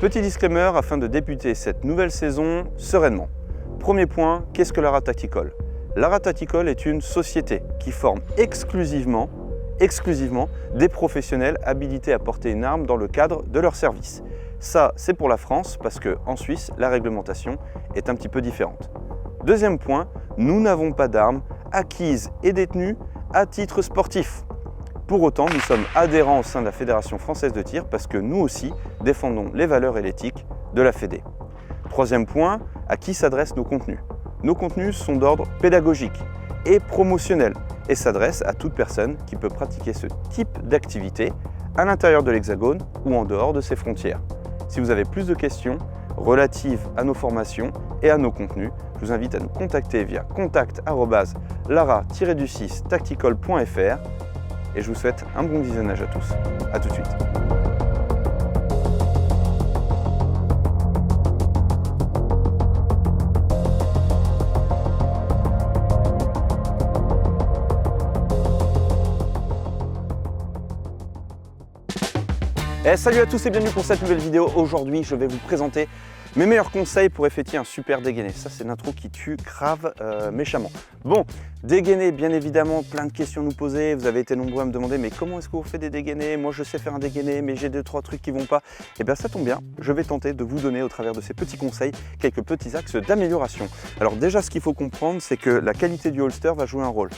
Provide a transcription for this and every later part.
Petit disclaimer afin de débuter cette nouvelle saison sereinement. Premier point, qu'est-ce que Lara Tactical? Lara Tactical est une société qui forme exclusivement des professionnels habilités à porter une arme dans le cadre de leur service. Ça, c'est pour la France parce qu'en Suisse, la réglementation est un petit peu différente. Deuxième point, nous n'avons pas d'armes acquises et détenues à titre sportif. Pour autant, nous sommes adhérents au sein de la Fédération française de tir parce que nous aussi défendons les valeurs et l'éthique de la Fédé. Troisième point, à qui s'adressent nos contenus? Nos contenus sont d'ordre pédagogique et promotionnel et s'adressent à toute personne qui peut pratiquer ce type d'activité à l'intérieur de l'Hexagone ou en dehors de ses frontières. Si vous avez plus de questions relatives à nos formations et à nos contenus, je vous invite à nous contacter via contact@lara-du6tactical.fr et je vous souhaite un bon visionnage à tous. A tout de suite. Salut à tous et bienvenue pour cette nouvelle vidéo. Aujourd'hui, je vais vous présenter mes meilleurs conseils pour effectuer un super dégainé. Ça, c'est l'intro qui tue grave méchamment. Bon, dégainé, bien évidemment, plein de questions à nous poser. Vous avez été nombreux à me demander, mais comment est-ce que vous faites des dégainés? Moi, je sais faire un dégainé, mais j'ai 2-3 trucs qui vont pas. Et bien, ça tombe bien. Je vais tenter de vous donner, au travers de ces petits conseils, quelques petits axes d'amélioration. Alors déjà, ce qu'il faut comprendre, c'est que la qualité du holster va jouer un rôle.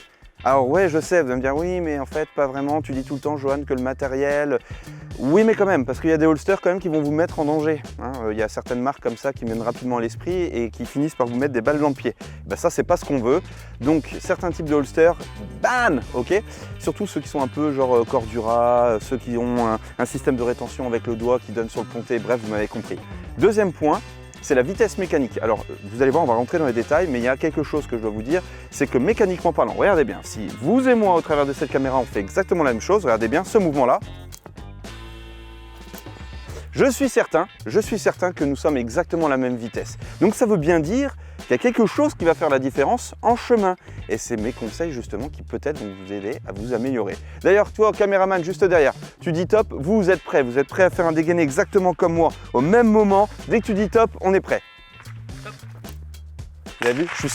Alors ouais, je sais, vous allez me dire, oui, mais en fait, pas vraiment. Tu dis tout le temps, Johan, que le matériel... Oui, mais quand même, parce qu'il y a des holsters quand même qui vont vous mettre en danger. Il y a certaines marques comme ça qui mènent rapidement à l'esprit et qui finissent par vous mettre des balles dans le pied. Ben ça, c'est pas ce qu'on veut. Donc, certains types de holsters, ban, ok. Surtout ceux qui sont un peu genre Cordura, ceux qui ont un système de rétention avec le doigt qui donne sur le pontet. Bref, vous m'avez compris. Deuxième point, c'est la vitesse mécanique. Alors, vous allez voir, on va rentrer dans les détails, mais il y a quelque chose que je dois vous dire, c'est que mécaniquement parlant, regardez bien, si vous et moi, au travers de cette caméra, on fait exactement la même chose, regardez bien ce mouvement-là. Je suis certain que nous sommes exactement à la même vitesse. Donc ça veut bien dire qu'il y a quelque chose qui va faire la différence en chemin. Et c'est mes conseils justement qui peut-être vont vous aider à vous améliorer. D'ailleurs, toi, caméraman, juste derrière, tu dis top, vous êtes prêts à faire un dégainé exactement comme moi, au même moment. Dès que tu dis top, on est prêt. Top. Vous avez vu? Je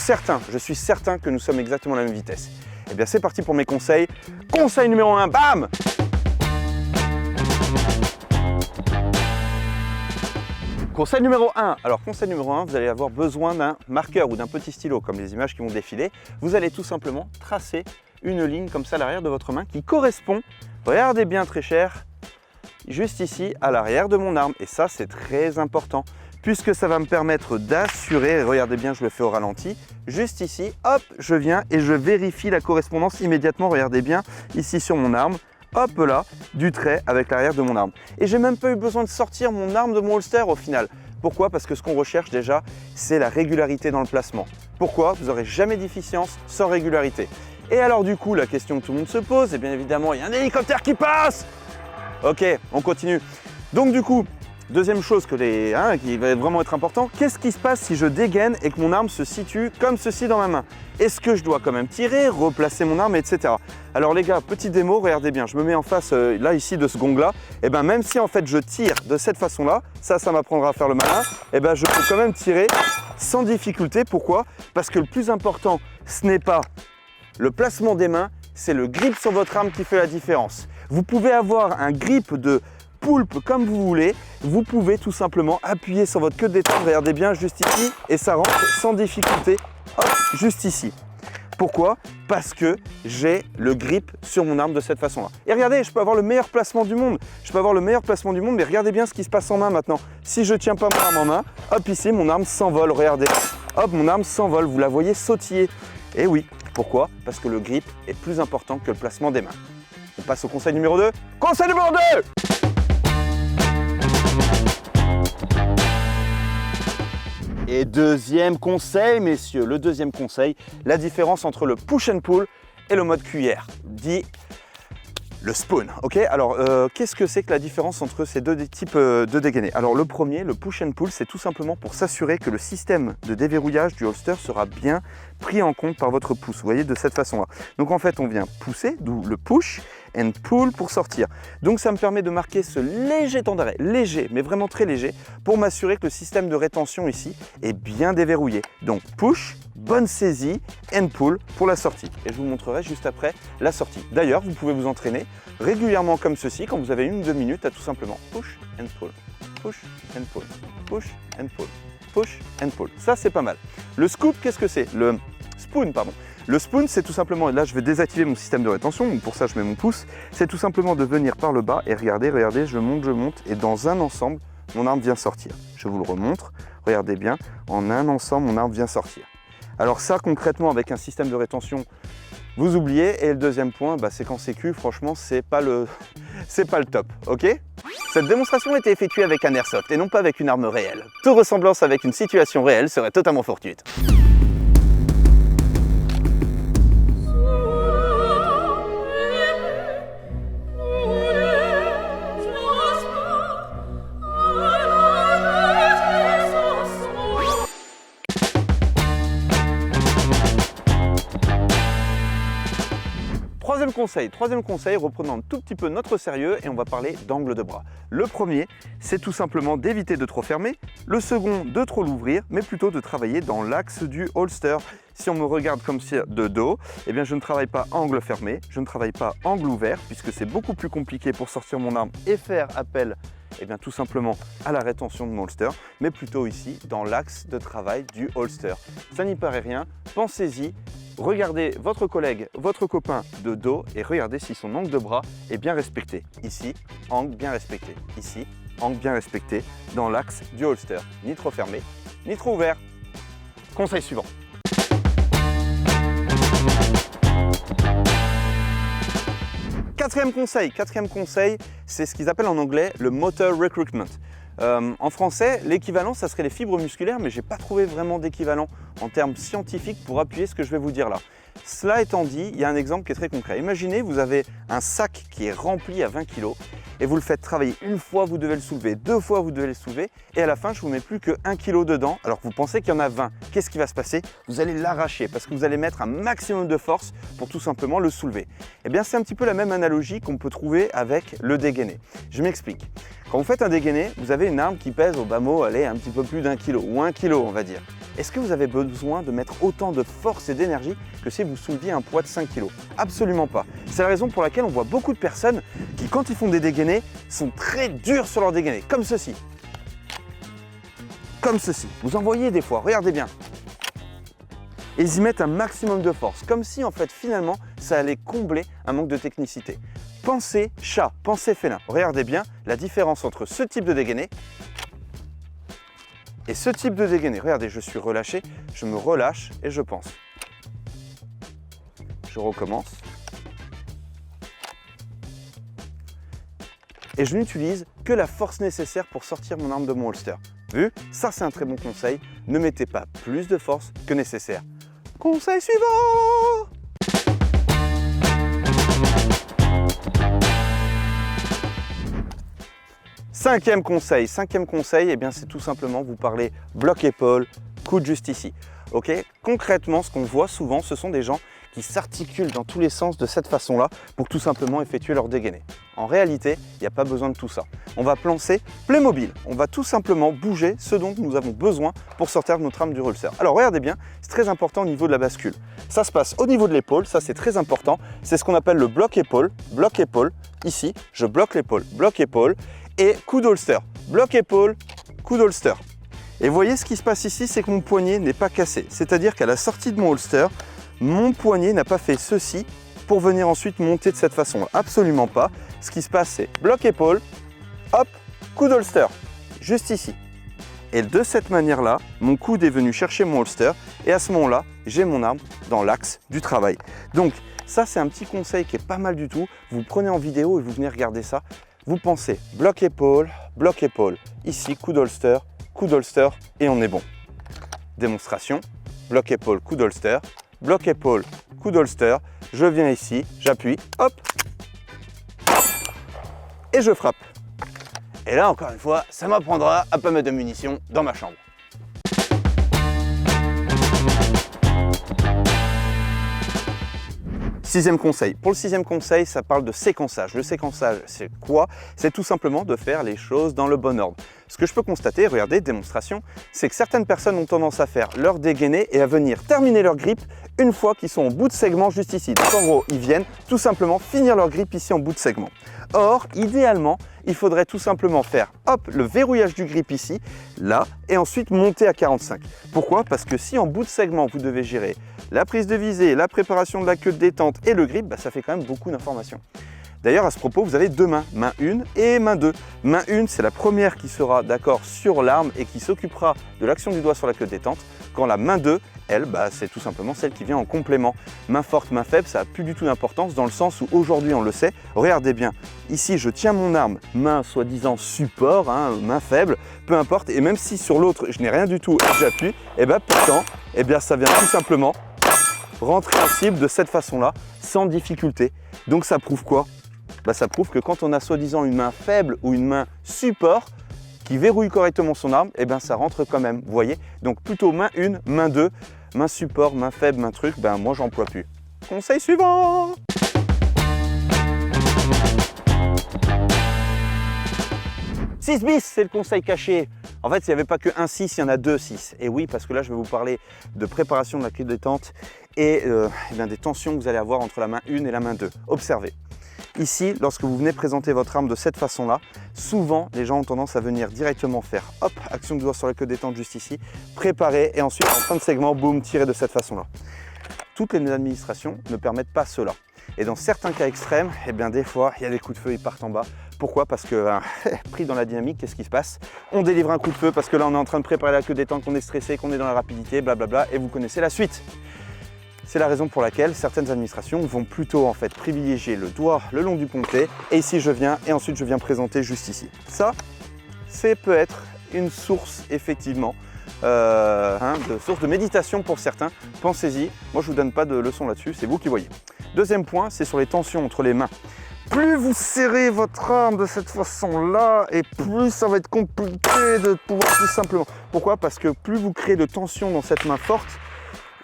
suis certain que nous sommes exactement à la même vitesse. Et bien c'est parti pour mes conseils. Conseil numéro 1, bam! Conseil numéro 1. Alors conseil numéro 1, vous allez avoir besoin d'un marqueur ou d'un petit stylo comme les images qui vont défiler. Vous allez tout simplement tracer une ligne comme ça à l'arrière de votre main qui correspond, regardez bien très cher, juste ici à l'arrière de mon arme. Et ça c'est très important puisque ça va me permettre d'assurer, regardez bien, je le fais au ralenti, juste ici, hop, je viens et je vérifie la correspondance immédiatement, regardez bien, ici sur mon arme. Hop là, du trait avec l'arrière de mon arme. Et j'ai même pas eu besoin de sortir mon arme de mon holster au final. Pourquoi? Parce que ce qu'on recherche déjà, c'est la régularité dans le placement. Pourquoi? Vous n'aurez jamais d'efficience sans régularité. Et alors du coup, la question que tout le monde se pose, et bien évidemment, il y a un hélicoptère qui passe. Ok, on continue. Donc du coup, deuxième chose qui va vraiment être important, qu'est-ce qui se passe si je dégaine et que mon arme se situe comme ceci dans ma main? Est-ce que je dois quand même tirer, replacer mon arme, etc. Alors les gars, petit démo, regardez bien, je me mets en face là ici de ce gong-là, et bien même si en fait je tire de cette façon-là, ça m'apprendra à faire le malin, et bien je peux quand même tirer sans difficulté. Pourquoi? Parce que le plus important, ce n'est pas le placement des mains, c'est le grip sur votre arme qui fait la différence. Vous pouvez avoir un grip de poulpe comme vous voulez, vous pouvez tout simplement appuyer sur votre queue de détente, regardez bien juste ici, et ça rentre sans difficulté, hop, juste ici. Pourquoi? Parce que j'ai le grip sur mon arme de cette façon-là. Et regardez, je peux avoir le meilleur placement du monde, mais regardez bien ce qui se passe en main maintenant. Si je ne tiens pas mon arme en main, hop ici, mon arme s'envole, regardez, hop, mon arme s'envole, vous la voyez sautiller. Et oui, pourquoi? Parce que le grip est plus important que le placement des mains. On passe au conseil numéro 2. Conseil numéro 2! Et deuxième conseil, messieurs, le deuxième conseil, la différence entre le push and pull et le mode cuillère, dit le spoon. Ok, alors qu'est-ce que c'est que la différence entre ces deux types de dégainés? Alors le premier, le push and pull, c'est tout simplement pour s'assurer que le système de déverrouillage du holster sera bien pris en compte par votre pouce, vous voyez, de cette façon-là. Donc en fait, on vient pousser, d'où le push and pull pour sortir. Donc ça me permet de marquer ce léger temps d'arrêt, léger, mais vraiment très léger, pour m'assurer que le système de rétention ici est bien déverrouillé. Donc push, bonne saisie, and pull pour la sortie. Et je vous montrerai juste après la sortie. D'ailleurs, vous pouvez vous entraîner régulièrement comme ceci, quand vous avez 1 ou 2 minutes, à tout simplement push and pull, push and pull, push and pull, push and pull. Ça, c'est pas mal. Le scoop, qu'est-ce que c'est? Le spoon, pardon. Le spoon, c'est tout simplement, là je vais désactiver mon système de rétention, donc pour ça je mets mon pouce, c'est tout simplement de venir par le bas et regardez, je monte, et dans un ensemble, mon arme vient sortir. Je vous le remontre, regardez bien, en un ensemble, mon arme vient sortir. Alors ça, concrètement, avec un système de rétention, vous oubliez. Et le deuxième point, c'est qu'en sécu, franchement, c'est pas le top, ok? Cette démonstration a été effectuée avec un airsoft et non pas avec une arme réelle. Toute ressemblance avec une situation réelle serait totalement fortuite. Troisième conseil, reprenons un tout petit peu notre sérieux et on va parler d'angle de bras. Le premier, c'est tout simplement d'éviter de trop fermer. Le second, de trop l'ouvrir, mais plutôt de travailler dans l'axe du holster. Si on me regarde comme ça de dos, eh bien je ne travaille pas angle fermé, je ne travaille pas angle ouvert, puisque c'est beaucoup plus compliqué pour sortir mon arme et faire appel tout simplement à la rétention de mon holster, mais plutôt ici, dans l'axe de travail du holster. Ça n'y paraît rien, pensez-y. Regardez votre collègue, votre copain de dos et regardez si son angle de bras est bien respecté. Ici, angle bien respecté. Ici, angle bien respecté dans l'axe du holster. Ni trop fermé, ni trop ouvert. Conseil suivant. Quatrième conseil, c'est ce qu'ils appellent en anglais le motor recruitment. En français, l'équivalent, ça serait les fibres musculaires, mais je n'ai pas trouvé vraiment d'équivalent en termes scientifiques pour appuyer ce que je vais vous dire là. Cela étant dit, il y a un exemple qui est très concret. Imaginez, vous avez un sac qui est rempli à 20 kg et vous le faites travailler une fois, vous devez le soulever, 2 fois, vous devez le soulever et à la fin, je ne vous mets plus que 1 kg dedans alors que vous pensez qu'il y en a 20. Qu'est-ce qui va se passer? Vous allez l'arracher parce que vous allez mettre un maximum de force pour tout simplement le soulever. Eh bien, c'est un petit peu la même analogie qu'on peut trouver avec le dégainé. Je m'explique. Quand vous faites un dégainé, vous avez une arme qui pèse au bas mot, allez, un petit peu plus d'1 kg ou 1 kg on va dire. Est-ce que vous avez besoin de mettre autant de force et d'énergie que si vous souleviez un poids de 5 kg? Absolument pas. C'est la raison pour laquelle on voit beaucoup de personnes qui, quand ils font des dégainés, sont très durs sur leur dégainé, comme ceci. Comme ceci. Vous en voyez des fois, regardez bien. Et ils y mettent un maximum de force, comme si en fait finalement ça allait combler un manque de technicité. Pensez chat, pensez félin. Regardez bien la différence entre ce type de dégainé et ce type de dégainé. Regardez, je suis relâché, je me relâche et je pense. Je recommence. Et je n'utilise que la force nécessaire pour sortir mon arme de mon holster. Vu? Ça c'est un très bon conseil. Ne mettez pas plus de force que nécessaire. Conseil suivant! Cinquième conseil, c'est tout simplement vous parler bloc épaule, coude juste ici. Ok, concrètement, ce qu'on voit souvent, ce sont des gens qui s'articulent dans tous les sens de cette façon-là pour tout simplement effectuer leur dégainé. En réalité, il n'y a pas besoin de tout ça. On va plancer Playmobil. On va tout simplement bouger ce dont nous avons besoin pour sortir de notre arme du holster. Alors regardez bien, c'est très important au niveau de la bascule. Ça se passe au niveau de l'épaule, ça c'est très important. C'est ce qu'on appelle le bloc épaule. Bloc épaule, ici, je bloque l'épaule, bloc épaule et coup d'holster. Bloc épaule, coup d'holster. Et vous voyez ce qui se passe ici, c'est que mon poignet n'est pas cassé. C'est-à-dire qu'à la sortie de mon holster, mon poignet n'a pas fait ceci pour venir ensuite monter de cette façon. Absolument pas. Ce qui se passe, c'est bloc épaule, hop, coup d'holster, juste ici. Et de cette manière-là, mon coude est venu chercher mon holster et à ce moment-là, j'ai mon arme dans l'axe du travail. Donc ça, c'est un petit conseil qui est pas mal du tout. Vous prenez en vidéo et vous venez regarder ça. Vous pensez bloc épaule, ici coup d'holster et on est bon. Démonstration, bloc épaule, coup d'holster, bloc épaule, coup d'holster, je viens ici, j'appuie, hop, et je frappe. Et là, encore une fois, ça m'apprendra à pas mettre de munitions dans ma chambre. 6e conseil. Pour le 6e conseil, ça parle de séquençage. Le séquençage, c'est quoi? C'est tout simplement de faire les choses dans le bon ordre. Ce que je peux constater, regardez, démonstration, c'est que certaines personnes ont tendance à faire leur dégainer et à venir terminer leur grippe une fois qu'ils sont au bout de segment juste ici. Donc en gros, ils viennent tout simplement finir leur grippe ici en bout de segment. Or, idéalement, il faudrait tout simplement faire hop, le verrouillage du grip ici, là, et ensuite monter à 45. Pourquoi? Parce que si en bout de segment, vous devez gérer la prise de visée, la préparation de la queue de détente et le grip, ça fait quand même beaucoup d'informations. D'ailleurs, à ce propos, vous avez deux mains, main 1 et main 2. Main 1, c'est la première qui sera d'accord sur l'arme et qui s'occupera de l'action du doigt sur la queue de détente, quand la main 2, elle, c'est tout simplement celle qui vient en complément. Main forte, main faible, ça n'a plus du tout d'importance dans le sens où aujourd'hui on le sait. Regardez bien, ici je tiens mon arme, main soi-disant support, main faible, peu importe, et même si sur l'autre je n'ai rien du tout et que j'appuie, et pourtant, ça vient tout simplement rentrer en cible de cette façon-là, sans difficulté. Donc ça prouve quoi? Ça prouve que quand on a soi-disant une main faible ou une main support, qui verrouille correctement son arme, ça rentre quand même, vous voyez. Donc plutôt main 1, main 2, main support, main faible, main truc, moi j'emploie plus. Conseil suivant! « 6 bis, c'est le conseil caché. En fait, il n'y avait pas qu'un 6, il y en a deux 6. Et oui, parce que là, je vais vous parler de préparation de la queue de détente et des tensions que vous allez avoir entre la main 1 et la main 2. Observez. Ici, lorsque vous venez présenter votre arme de cette façon-là, souvent, les gens ont tendance à venir directement faire, hop, action de doigt sur la queue de détente juste ici, préparer et ensuite, en fin de segment, boum, tirer de cette façon-là. Toutes les administrations ne permettent pas cela. Et dans certains cas extrêmes, des fois, il y a des coups de feu, ils partent en bas. Pourquoi? Parce que, pris dans la dynamique, qu'est-ce qui se passe? On délivre un coup de feu parce que là, on est en train de préparer la queue de détente, qu'on est stressé, qu'on est dans la rapidité, blablabla, et vous connaissez la suite. C'est la raison pour laquelle certaines administrations vont plutôt en fait privilégier le doigt le long du pontet et ici je viens et ensuite je viens présenter juste ici. Ça, c'est peut être une source effectivement, de source de méditation pour certains. Pensez-y, moi je vous donne pas de leçon là-dessus, c'est vous qui voyez. Deuxième point, c'est sur les tensions entre les mains. Plus vous serrez votre arme de cette façon-là et plus ça va être compliqué de pouvoir tout simplement. Pourquoi? Parce que plus vous créez de tension dans cette main forte,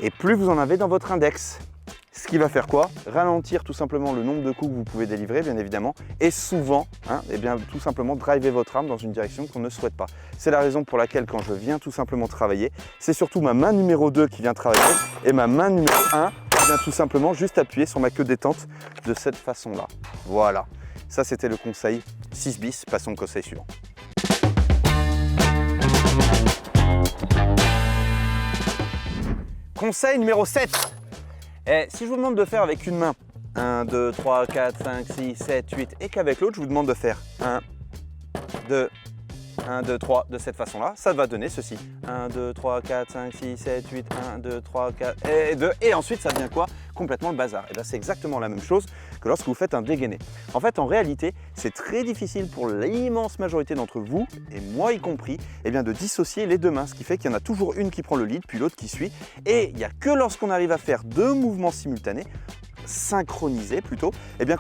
et plus vous en avez dans votre index. Ce qui va faire quoi? Ralentir tout simplement le nombre de coups que vous pouvez délivrer, bien évidemment, et souvent, tout simplement driver votre arme dans une direction qu'on ne souhaite pas. C'est la raison pour laquelle quand je viens tout simplement travailler, c'est surtout ma main numéro 2 qui vient travailler, et ma main numéro 1 qui vient tout simplement juste appuyer sur ma queue de détente de cette façon-là. Voilà, ça c'était le conseil 6 bis, passons au conseil suivant. Conseil numéro 7. Si je vous demande de faire avec une main 1, 2, 3, 4, 5, 6, 7, 8 et qu'avec l'autre je vous demande de faire 1, 2, 1, 2, 3 de cette façon-là, ça va donner ceci. 1, 2, 3, 4, 5, 6, 7, 8, 1, 2, 3, 4 et 2. Et ensuite ça devient quoi? Complètement le bazar. Et c'est exactement la même chose que lorsque vous faites un dégainé. En fait, en réalité, c'est très difficile pour l'immense majorité d'entre vous, et moi y compris, de dissocier les deux mains. Ce qui fait qu'il y en a toujours une qui prend le lead, puis l'autre qui suit. Et il n'y a que lorsqu'on arrive à faire deux mouvements simultanés, synchronisé plutôt,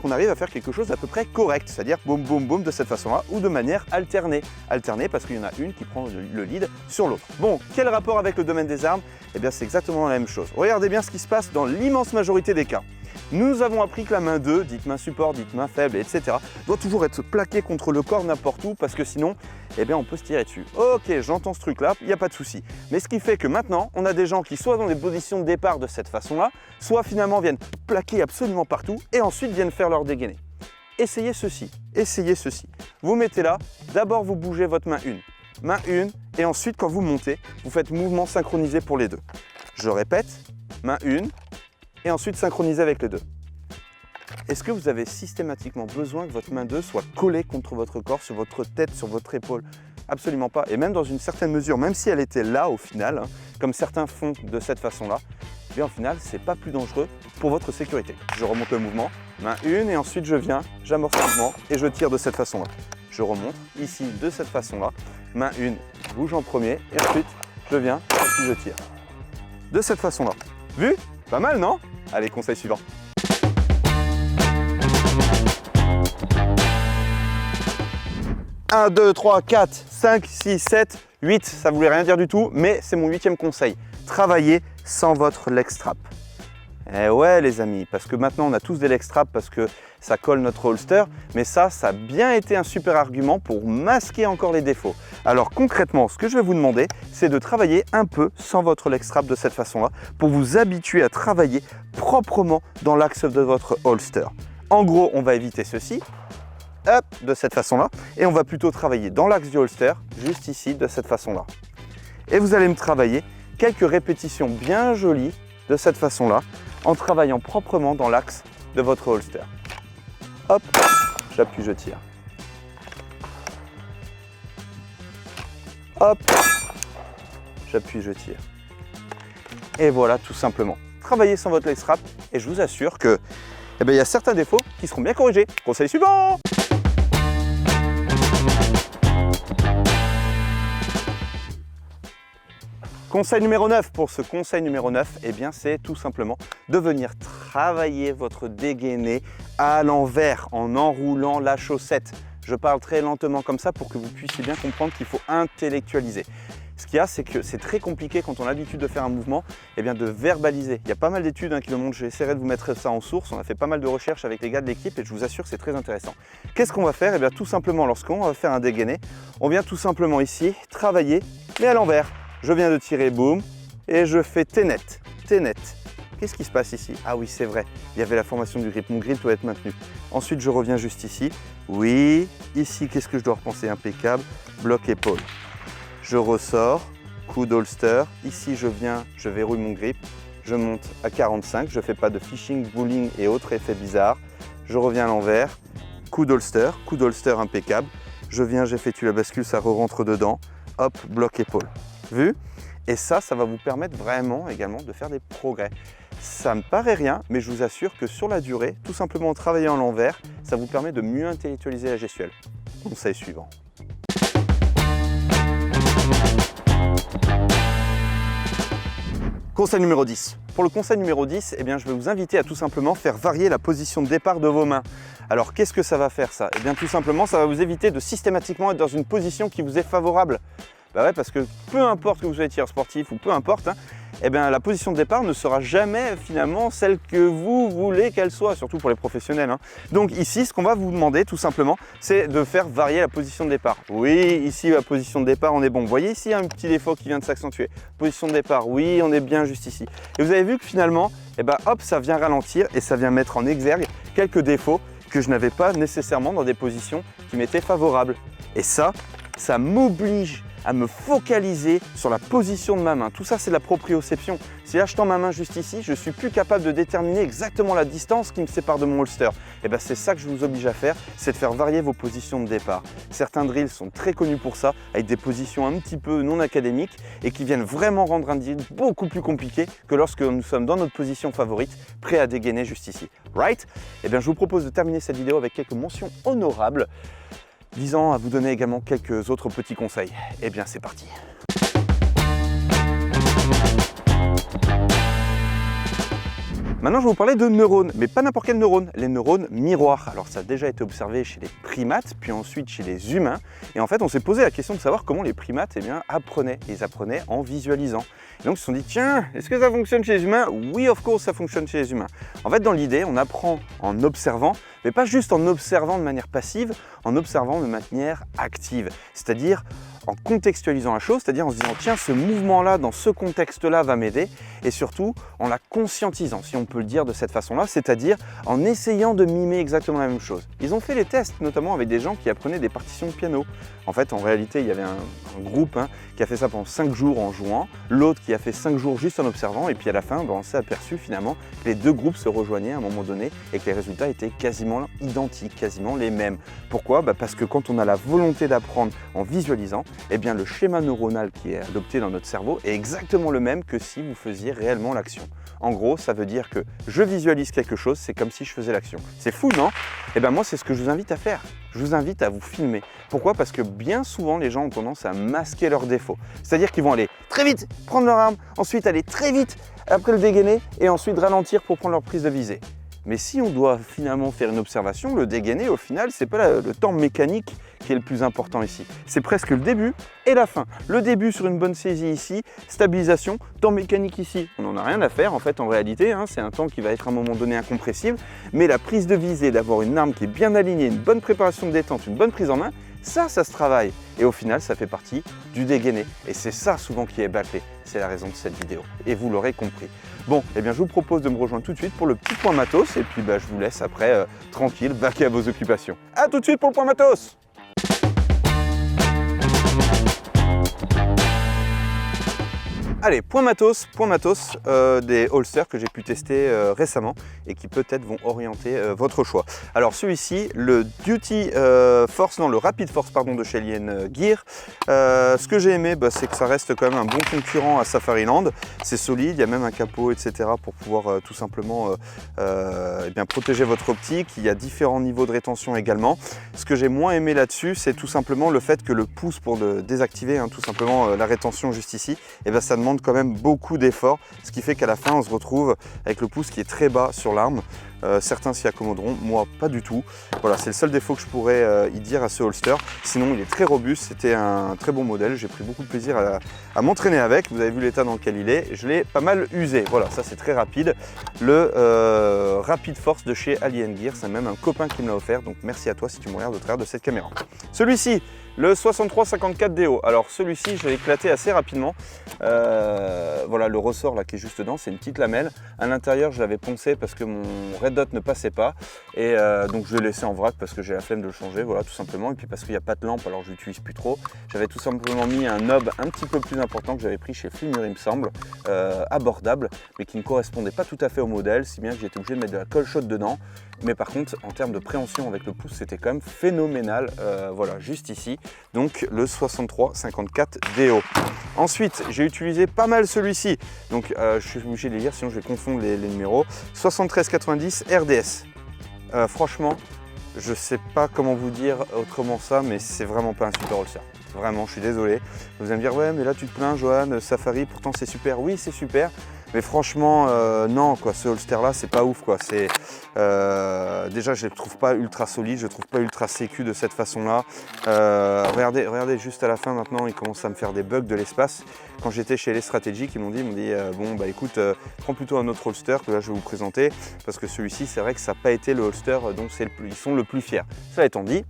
qu'on arrive à faire quelque chose d'à peu près correct, c'est-à-dire boum boum boum de cette façon-là ou de manière alternée. Alternée parce qu'il y en a une qui prend le lead sur l'autre. Bon, quel rapport avec le domaine des armes? C'est exactement la même chose. Regardez bien ce qui se passe dans l'immense majorité des cas. Nous avons appris que la main 2, dite main support, dite main faible, etc., doit toujours être plaquée contre le corps n'importe où parce que sinon, on peut se tirer dessus. Ok, j'entends ce truc-là, il n'y a pas de souci. Mais ce qui fait que maintenant, on a des gens qui soit dans des positions de départ de cette façon-là, soit finalement viennent plaquer absolument partout et ensuite viennent faire leur dégainer. Essayez ceci, essayez ceci. Vous mettez là, d'abord vous bougez votre main 1, et ensuite quand vous montez, vous faites mouvement synchronisé pour les deux. Je répète, main 1, et ensuite synchroniser avec les deux. Est-ce que vous avez systématiquement besoin que votre main 2 soit collée contre votre corps, sur votre tête, sur votre épaule? Absolument pas. Et même dans une certaine mesure, même si elle était là au final, comme certains font de cette façon-là, au final, c'est pas plus dangereux pour votre sécurité. Je remonte le mouvement, main 1, et ensuite je viens, j'amorce le mouvement et je tire de cette façon-là. Je remonte ici de cette façon-là, main 1, bouge en premier, et ensuite je viens et puis je tire. De cette façon-là. Vu? Pas mal, non? Allez, conseil suivant. « 1, 2, 3, 4, 5, 6, 7, 8. Ça ne voulait rien dire du tout, mais c'est mon 8e conseil. Travaillez sans votre leg strap. Eh ouais les amis, parce que maintenant on a tous des leg straps parce que ça colle notre holster, mais ça a bien été un super argument pour masquer encore les défauts. Alors concrètement, ce que je vais vous demander, c'est de travailler un peu sans votre leg strap de cette façon-là, pour vous habituer à travailler proprement dans l'axe de votre holster. En gros, on va éviter ceci, hop, de cette façon-là, et on va plutôt travailler dans l'axe du holster, juste ici, de cette façon-là. Et vous allez me travailler quelques répétitions bien jolies de cette façon-là, en travaillant proprement dans l'axe de votre holster. Hop, j'appuie, je tire. Hop, j'appuie, je tire. Et voilà, tout simplement. Travaillez sans votre leg strap et je vous assure que il y a certains défauts qui seront bien corrigés. Conseil suivant! Conseil numéro 9, pour ce conseil numéro 9, c'est tout simplement de venir travailler votre dégainé à l'envers en enroulant la chaussette. Je parle très lentement comme ça pour que vous puissiez bien comprendre qu'il faut intellectualiser. Ce qu'il y a, c'est que c'est très compliqué quand on a l'habitude de faire un mouvement, de verbaliser. Il y a pas mal d'études qui le montrent, j'essaierai de vous mettre ça en source. On a fait pas mal de recherches avec les gars de l'équipe et je vous assure que c'est très intéressant. Qu'est-ce qu'on va faire? Tout simplement, lorsqu'on va faire un dégainé, on vient tout simplement ici travailler, mais à l'envers. Je viens de tirer, boum, et je fais T-net, T-net. Qu'est-ce qui se passe ici? Ah oui, c'est vrai, il y avait la formation du grip, mon grip doit être maintenu. Ensuite, je reviens juste ici. Oui, ici, qu'est-ce que je dois repenser? Impeccable, bloc épaule. Je ressors, coup d'holster. Ici, je viens, je verrouille mon grip. Je monte à 45, je ne fais pas de fishing, bowling et autres effets bizarres. Je reviens à l'envers, coup d'holster impeccable. Je viens, j'effectue la bascule, ça re-rentre dedans. Hop, bloc épaule. Vu? Et ça va vous permettre vraiment également de faire des progrès. Ça me paraît rien, mais je vous assure que sur la durée, tout simplement en travaillant à l'envers, ça vous permet de mieux intellectualiser la gestuelle. Conseil suivant. Conseil numéro 10. Pour le conseil numéro 10, je vais vous inviter à tout simplement faire varier la position de départ de vos mains. Alors qu'est-ce que ça va faire ça? Tout simplement, ça va vous éviter de systématiquement être dans une position qui vous est favorable. Bah ouais, parce que peu importe que vous soyez tireur sportif ou peu importe, la position de départ ne sera jamais finalement celle que vous voulez qu'elle soit, surtout pour les professionnels. Donc ici, ce qu'on va vous demander tout simplement, c'est de faire varier la position de départ. Oui, ici la position de départ, on est bon. Vous voyez ici un petit défaut qui vient de s'accentuer. Position de départ, oui, on est bien juste ici. Et vous avez vu que finalement, hop, ça vient ralentir et ça vient mettre en exergue quelques défauts que je n'avais pas nécessairement dans des positions qui m'étaient favorables. Et ça m'oblige à me focaliser sur la position de ma main. Tout ça, c'est la proprioception. Si là, je tends ma main juste ici, je ne suis plus capable de déterminer exactement la distance qui me sépare de mon holster. C'est ça que je vous oblige à faire, c'est de faire varier vos positions de départ. Certains drills sont très connus pour ça, avec des positions un petit peu non académiques et qui viennent vraiment rendre un drill beaucoup plus compliqué que lorsque nous sommes dans notre position favorite, prêts à dégainer juste ici. Right? Je vous propose de terminer cette vidéo avec quelques mentions honorables, visant à vous donner également quelques autres petits conseils. C'est parti. Maintenant, je vais vous parler de neurones, mais pas n'importe quel neurone, les neurones miroirs. Alors, ça a déjà été observé chez les primates, puis ensuite chez les humains. Et en fait, on s'est posé la question de savoir comment les primates apprenaient. Ils apprenaient en visualisant. Et donc, ils se sont dit, tiens, est-ce que ça fonctionne chez les humains? Oui, of course, ça fonctionne chez les humains. En fait, dans l'idée, on apprend en observant, mais pas juste en observant de manière passive, en observant de manière active. C'est-à-dire en contextualisant la chose, c'est-à-dire en se disant tiens, ce mouvement-là, dans ce contexte-là, va m'aider, et surtout en la conscientisant, si on peut le dire de cette façon-là, c'est-à-dire en essayant de mimer exactement la même chose. Ils ont fait les tests, notamment avec des gens qui apprenaient des partitions de piano. En fait, en réalité, il y avait un groupe qui a fait ça pendant 5 jours en jouant, l'autre qui a fait 5 jours juste en observant, et puis à la fin, on s'est aperçu finalement que les deux groupes se rejoignaient à un moment donné et que les résultats étaient quasiment identiques, quasiment les mêmes. Pourquoi? Parce que quand on a la volonté d'apprendre en visualisant, le schéma neuronal qui est adopté dans notre cerveau est exactement le même que si vous faisiez réellement l'action. En gros, ça veut dire que je visualise quelque chose, c'est comme si je faisais l'action. C'est fou, non? Moi, c'est ce que je vous invite à faire. Je vous invite à vous filmer. Pourquoi? Parce que bien souvent, les gens ont tendance à masquer leurs défauts. C'est-à-dire qu'ils vont aller très vite, prendre leur arme, ensuite aller très vite après le dégainer et ensuite ralentir pour prendre leur prise de visée. Mais si on doit finalement faire une observation, le dégainer, au final, c'est pas le temps mécanique qui est le plus important ici. C'est presque le début et la fin. Le début sur une bonne saisie ici, stabilisation, temps mécanique ici. On n'en a rien à faire en fait en réalité, hein, c'est un temps qui va être à un moment donné incompressible, mais la prise de visée, d'avoir une arme qui est bien alignée, une bonne préparation de détente, une bonne prise en main, ça se travaille. Et au final, ça fait partie du dégainé. Et c'est ça souvent qui est bâclé. C'est la raison de cette vidéo. Et vous l'aurez compris. Bon, eh bien je vous propose de me rejoindre tout de suite pour le petit point matos. Et puis je vous laisse après tranquille, vaquer à vos occupations. A tout de suite pour le point matos. Allez, point matos, des holsters que j'ai pu tester récemment et qui peut-être vont orienter votre choix. Alors celui-ci, le Duty Force, non le Rapid Force pardon, de chez Alien Gear. Ce que j'ai aimé, c'est que ça reste quand même un bon concurrent à Safariland. C'est solide, il y a même un capot, etc. pour pouvoir tout simplement eh bien, protéger votre optique. Il y a différents niveaux de rétention également. Ce que j'ai moins aimé là-dessus, c'est tout simplement le fait que le pouce pour désactiver hein, tout simplement la rétention juste ici, eh bien, ça demande quand même beaucoup d'efforts, ce qui fait qu'à la fin on se retrouve avec le pouce qui est très bas sur l'arme. Certains s'y accommoderont, moi pas du tout. Voilà, c'est le seul défaut que je pourrais y dire à ce holster. Sinon il est très robuste, c'était un très bon modèle, j'ai pris beaucoup de plaisir à m'entraîner avec. Vous avez vu l'état dans lequel il est, je l'ai pas mal usé. Voilà, ça c'est très rapide. Le Rapid Force de chez Alien Gear, c'est même un copain qui me l'a offert, donc merci à toi si tu me regardes au travers de cette caméra. Celui-ci, le 6354 DO. Alors celui-ci, je l'ai éclaté assez rapidement. Voilà, le ressort là qui est juste dedans, c'est une petite lamelle. À l'intérieur, je l'avais poncé parce que mon Red Dot ne passait pas. Et donc je l'ai laissé en vrac parce que j'ai la flemme de le changer, voilà, tout simplement. Et puis parce qu'il n'y a pas de lampe, alors je l'utilise plus trop. J'avais tout simplement mis un knob un petit peu plus important que j'avais pris chez Flimur, il me semble, abordable, mais qui ne correspondait pas tout à fait au modèle, si bien que j'étais obligé de mettre de la colle chaude dedans. Mais par contre, en termes de préhension avec le pouce, c'était quand même phénoménal. Voilà, juste ici. Donc le 6354 DO. Ensuite, j'ai utilisé pas mal celui-ci. Donc je suis obligé de les lire, sinon je vais confondre les numéros. 7390 RDS. Franchement, je sais pas comment vous dire autrement ça, mais c'est vraiment pas un super holster. Vraiment, je suis désolé. Vous allez me dire, ouais, mais là tu te plains, Johan, Safari, pourtant c'est super. Oui, c'est super. Mais franchement, non, quoi, ce holster-là, c'est pas ouf, quoi. C'est déjà, je le trouve pas ultra solide, je le trouve pas ultra sécu de cette façon-là. Regardez juste à la fin maintenant, il commence à me faire des bugs de l'espace. Quand j'étais chez les stratégiques, ils m'ont dit, bon, bah écoute, prends plutôt un autre holster que là je vais vous présenter, parce que celui-ci, c'est vrai que ça n'a pas été le holster dont ils sont le plus fiers. Cela étant dit,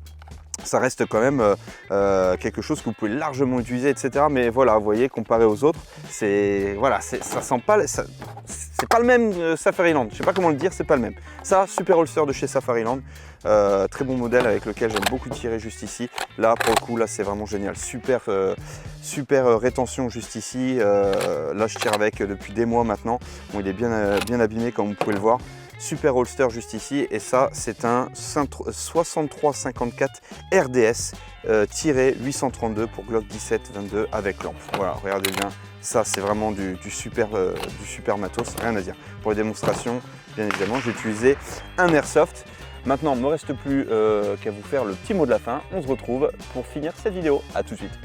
ça reste quand même quelque chose que vous pouvez largement utiliser, etc. Mais voilà, vous voyez, comparé aux autres, voilà, ça sent pas, c'est pas le même Safariland. Je sais pas comment le dire, c'est pas le même. Ça, super holster de chez Safariland, très bon modèle avec lequel j'aime beaucoup tirer juste ici. Là, pour le coup, là, c'est vraiment génial. Super rétention juste ici. Là, je tire avec depuis des mois maintenant. Bon, il est bien abîmé, comme vous pouvez le voir. Super holster juste ici, et ça c'est un 6354 RDS tiré 832 pour Glock 17-22 avec lampe. Voilà, regardez bien, ça c'est vraiment du super matos, rien à dire. Pour les démonstrations, bien évidemment, j'ai utilisé un airsoft. Maintenant, il ne me reste plus qu'à vous faire le petit mot de la fin. On se retrouve pour finir cette vidéo. A tout de suite.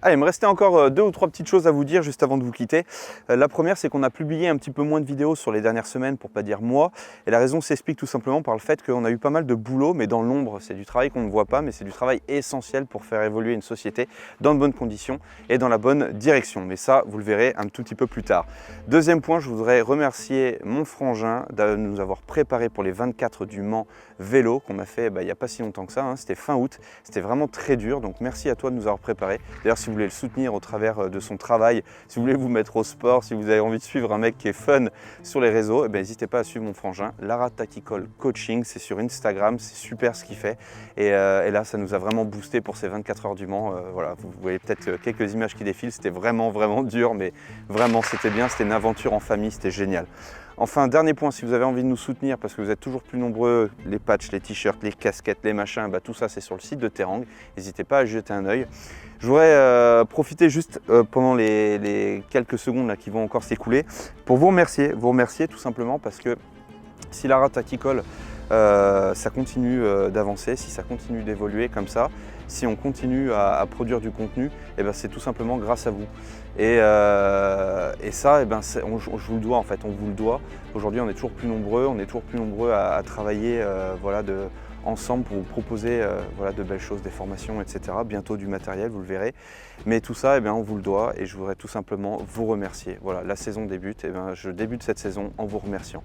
Allez, il me restait encore 2 ou 3 petites choses à vous dire juste avant de vous quitter. La première, c'est qu'on a publié un petit peu moins de vidéos sur les dernières semaines, pour pas dire mois. Et la raison s'explique tout simplement par le fait qu'on a eu pas mal de boulot, mais dans l'ombre. C'est du travail qu'on ne voit pas, mais c'est du travail essentiel pour faire évoluer une société dans de bonnes conditions et dans la bonne direction. Mais ça, vous le verrez un tout petit peu plus tard. Deuxième point, je voudrais remercier mon frangin de nous avoir préparé pour les 24 du Mans vélo qu'on a fait il n'y a pas si longtemps que ça. Hein. C'était fin août. C'était vraiment très dur. Donc merci à toi de nous avoir préparé. D'ailleurs, si vous voulez le soutenir au travers de son travail, si vous voulez vous mettre au sport, si vous avez envie de suivre un mec qui est fun sur les réseaux, n'hésitez pas à suivre mon frangin, Lara Tactical Coaching, c'est sur Instagram, c'est super ce qu'il fait. Et là, ça nous a vraiment boosté pour ces 24 heures du Mans. Voilà, vous voyez peut-être quelques images qui défilent, c'était vraiment dur, mais vraiment c'était bien, c'était une aventure en famille, c'était génial. Enfin, dernier point, si vous avez envie de nous soutenir, parce que vous êtes toujours plus nombreux, les patchs, les t-shirts, les casquettes, les machins, tout ça c'est sur le site de Terang, n'hésitez pas à jeter un œil. Je voudrais profiter juste pendant les quelques secondes là, qui vont encore s'écouler pour vous remercier tout simplement parce que si Lara Tactical ça continue d'avancer, si ça continue d'évoluer comme ça, si on continue à produire du contenu, eh ben, c'est tout simplement grâce à vous. Et ça, eh ben, je vous le dois en fait, on vous le doit. Aujourd'hui, on est toujours plus nombreux, à travailler voilà, ensemble pour vous proposer voilà, de belles choses, des formations, etc. Bientôt du matériel, vous le verrez. Mais tout ça, eh bien, on vous le doit et je voudrais tout simplement vous remercier. Voilà, la saison débute, eh bien, je débute cette saison en vous remerciant.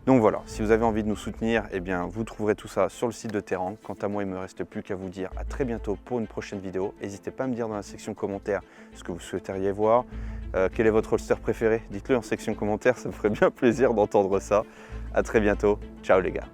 Donc voilà, si vous avez envie de nous soutenir, eh bien, vous trouverez tout ça sur le site de Terang. Quant à moi, il ne me reste plus qu'à vous dire à très bientôt pour une prochaine vidéo. N'hésitez pas à me dire dans la section commentaires ce que vous souhaiteriez voir. Quel est votre holster préféré? Dites-le en section commentaires, ça me ferait bien plaisir d'entendre ça. À très bientôt, ciao les gars.